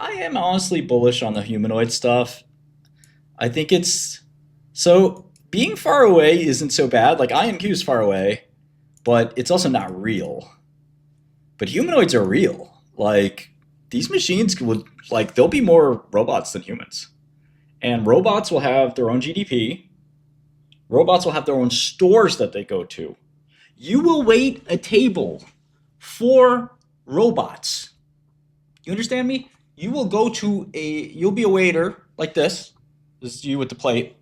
I am honestly bullish on the humanoid stuff. I think it's so being far away isn't so bad. Like IMQ is far away, but it's also not real. But humanoids are real. Like these machines would like they'll be more robots than humans. And robots will have their own GDP. Robots will have their own stores that they go to. You will wait a table for robots. You understand me? You will go to you'll be a waiter like this. This is you with the plate.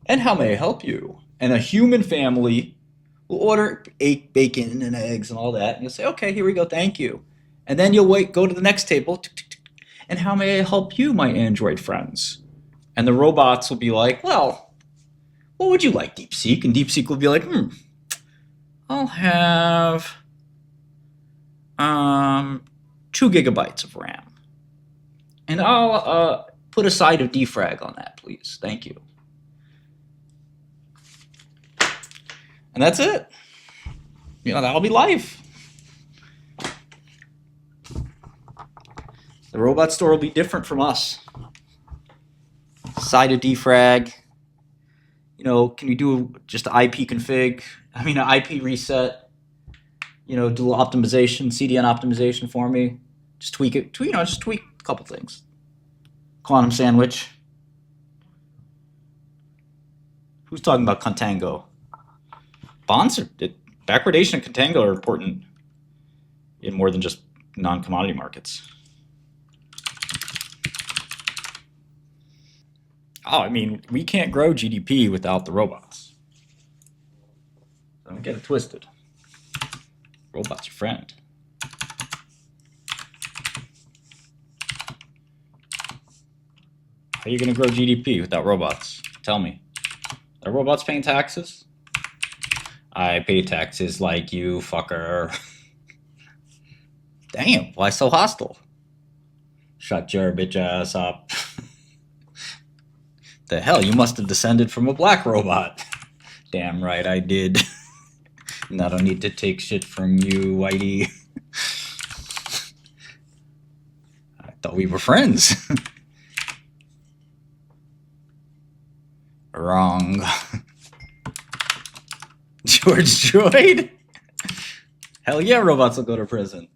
And how may I help you? And a human family will order egg, bacon and eggs and all that. And you'll say, okay, here we go, thank you. And then you'll go to the next table. And how may I help you, my android friends? And the robots will be like, well, what would you like, DeepSeek? And DeepSeek will be like, I'll have 2 gigabytes of RAM. And I'll put a side of defrag on that, please. Thank you. And that's it. You know, that'll be life. The robot store will be different from us. Side of defrag. You know, can you do just an IP config? I mean, an IP reset. You know, dual optimization, CDN optimization for me. Just tweak it. Just tweak a couple things. Quantum sandwich. Who's talking about contango? Bonds backwardation and contango are important in more than just non-commodity markets. Oh, I mean, we can't grow GDP without the robots. Don't get it twisted. Robots your friend. How are you going to grow GDP without robots? Tell me. Are robots paying taxes? I pay taxes like you, fucker. Damn, why so hostile? Shut your bitch ass up. The hell, you must have descended from a black robot. Damn right I did. And I don't need to take shit from you, Whitey. I thought we were friends. Wrong. George Droid? Hell yeah, robots will go to prison.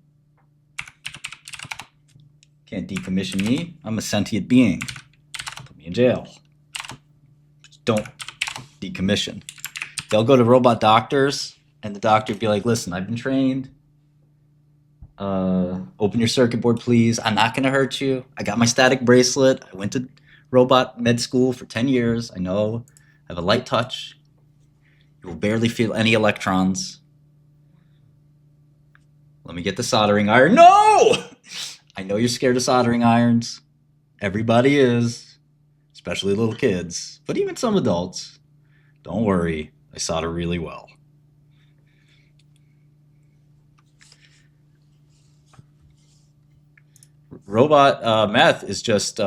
Can't decommission me. I'm a sentient being. Put me in jail. Just don't decommission. They'll go to robot doctors, and the doctor will be like, listen, I've been trained. Open your circuit board, please. I'm not going to hurt you. I got my static bracelet. I went to robot med school for 10 years. I know. I have a light touch. You will barely feel any electrons. Let me get the soldering iron. No! I know you're scared of soldering irons. Everybody is, especially little kids, but even some adults. Don't worry, I solder really well. Robot meth is just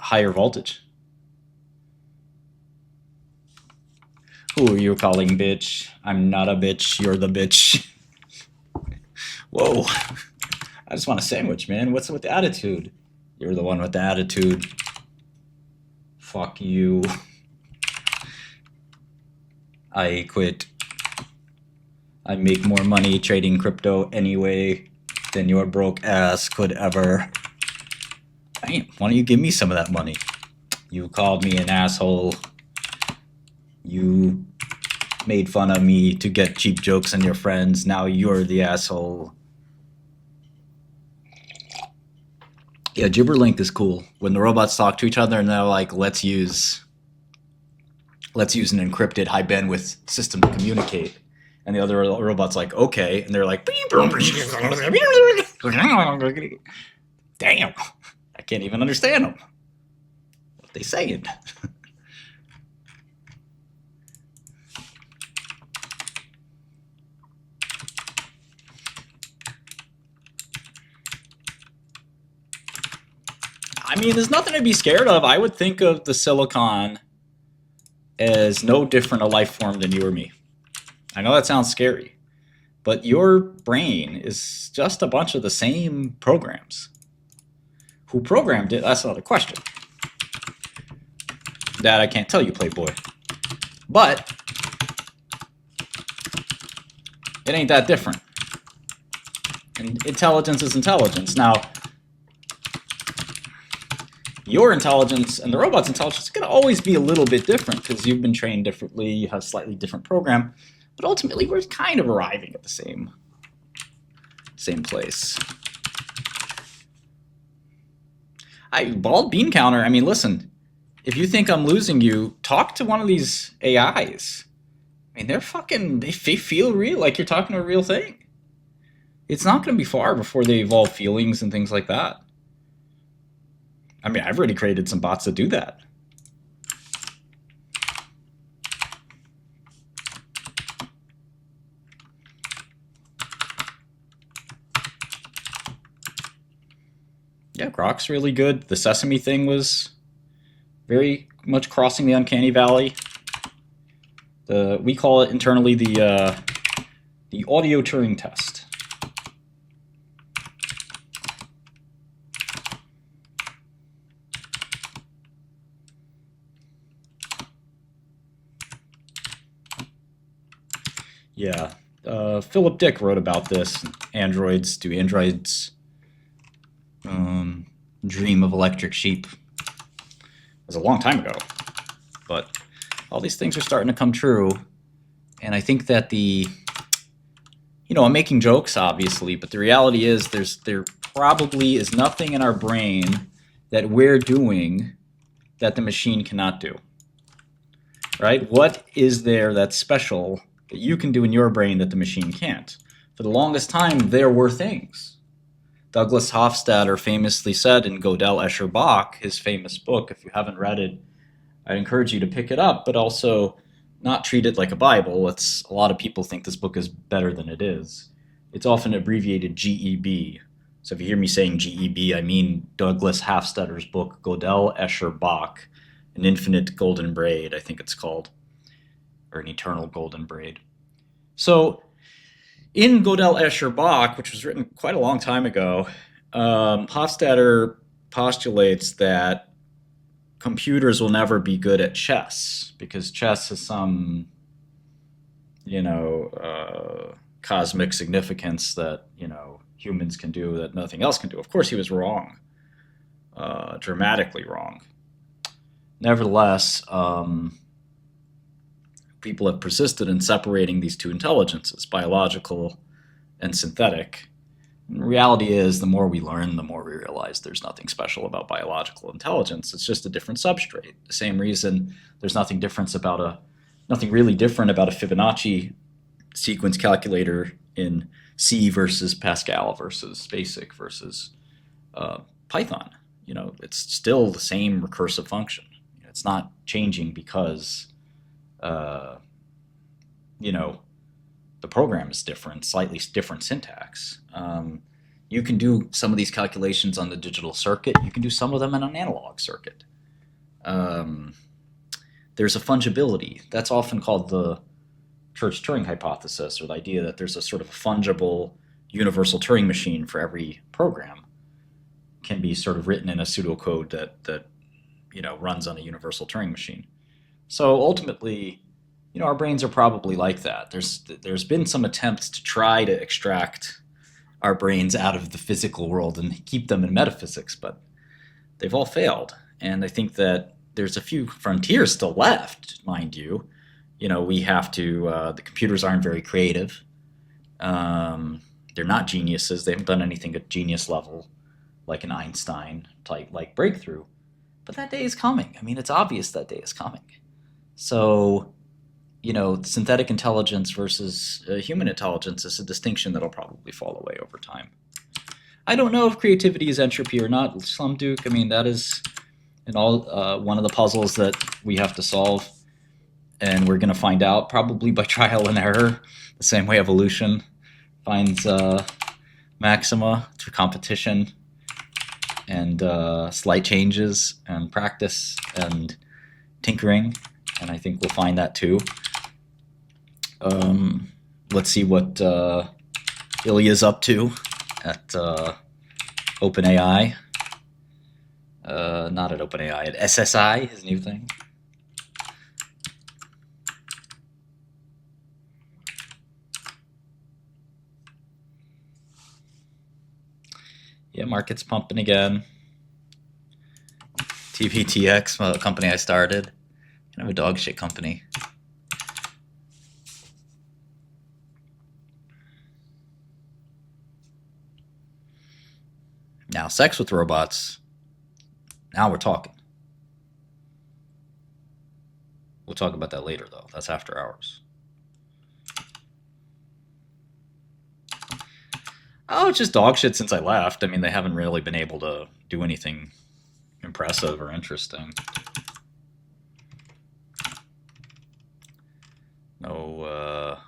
higher voltage. Who are you calling bitch? I'm not a bitch, you're the bitch. Whoa. I just want a sandwich, man. What's with the attitude? You're the one with the attitude. Fuck you. I quit. I make more money trading crypto anyway than your broke ass could ever. Damn, why don't you give me some of that money? You called me an asshole. You made fun of me to get cheap jokes on your friends. Now you're the asshole. Yeah, Gibberlink is cool. When the robots talk to each other and they're like, let's use an encrypted high bandwidth system to communicate. And the other robot's like, okay. And they're like, damn, I can't even understand them. What they saying? I mean, there's nothing to be scared of. I would think of the silicon as no different a life form than you or me. I know that sounds scary, But your brain is just a bunch of the same programs. Who programmed it? That's another question. That I can't tell you, Playboy. But it ain't that different. And intelligence is intelligence. Now, your intelligence and the robot's intelligence is going to always be a little bit different because you've been trained differently, you have a slightly different program, but ultimately we're kind of arriving at the same place. Bald bean counter, I mean, listen, if you think I'm losing you, talk to one of these AIs. I mean, they feel real, like you're talking to a real thing. It's not going to be far before they evolve feelings and things like that. I mean, I've already created some bots that do that. Yeah, Grok's really good. The Sesame thing was very much crossing the uncanny valley. We call it internally the audio Turing test. Yeah, Philip Dick wrote about this. Androids dream of electric sheep? It was a long time ago, but all these things are starting to come true. And I think that I'm making jokes, obviously, but the reality is there probably is nothing in our brain that we're doing that the machine cannot do. Right? What is there that's special that you can do in your brain that the machine can't? For the longest time, there were things. Douglas Hofstadter famously said in Gödel, Escher, Bach, his famous book, if you haven't read it, I'd encourage you to pick it up, but also not treat it like a Bible. A lot of people think this book is better than it is. It's often abbreviated GEB. So if you hear me saying GEB, I mean Douglas Hofstadter's book, Gödel, Escher, Bach, An Infinite Golden Braid, I think it's called, or An Eternal Golden Braid. So in Gödel, Escher, Bach, which was written quite a long time ago, Hofstadter postulates that computers will never be good at chess because chess has some, cosmic significance that, humans can do that nothing else can do. Of course, he was wrong, dramatically wrong. Nevertheless, people have persisted in separating these two intelligences, biological and synthetic. And the reality is, the more we learn, the more we realize there's nothing special about biological intelligence. It's just a different substrate. The same reason there's nothing really different about a Fibonacci sequence calculator in C versus Pascal versus BASIC versus Python. It's still the same recursive function. It's not changing because the program is different, slightly different syntax. You can do some of these calculations on the digital circuit. You can do some of them in an analog circuit. There's a fungibility. That's often called the Church-Turing hypothesis, or the idea that there's a sort of a fungible universal Turing machine for every program. Can be sort of written in a pseudocode that runs on a universal Turing machine. So ultimately, our brains are probably like that. There's been some attempts to try to extract our brains out of the physical world and keep them in metaphysics, but they've all failed. And I think that there's a few frontiers still left, mind you. We have to, the computers aren't very creative. They're not geniuses. They haven't done anything at genius level, like an Einstein type, like breakthrough. But that day is coming. I mean, it's obvious that day is coming. So, synthetic intelligence versus human intelligence is a distinction that'll probably fall away over time. I don't know if creativity is entropy or not, Slumduke. I mean, that is one of the puzzles that we have to solve. And we're going to find out probably by trial and error, the same way evolution finds maxima through competition and slight changes and practice and tinkering. And I think we'll find that too. let's see what Ilya's up to at OpenAI. Not at OpenAI, at SSI, his new thing. Yeah, market's pumping again. TVTX, a company I started. Kind of a dog shit company. Now, sex with robots. Now we're talking. We'll talk about that later, though. That's after hours. Oh, it's just dog shit since I left. I mean, they haven't really been able to do anything impressive or interesting. No,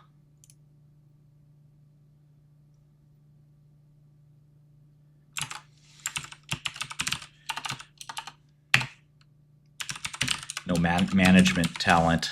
no management talent.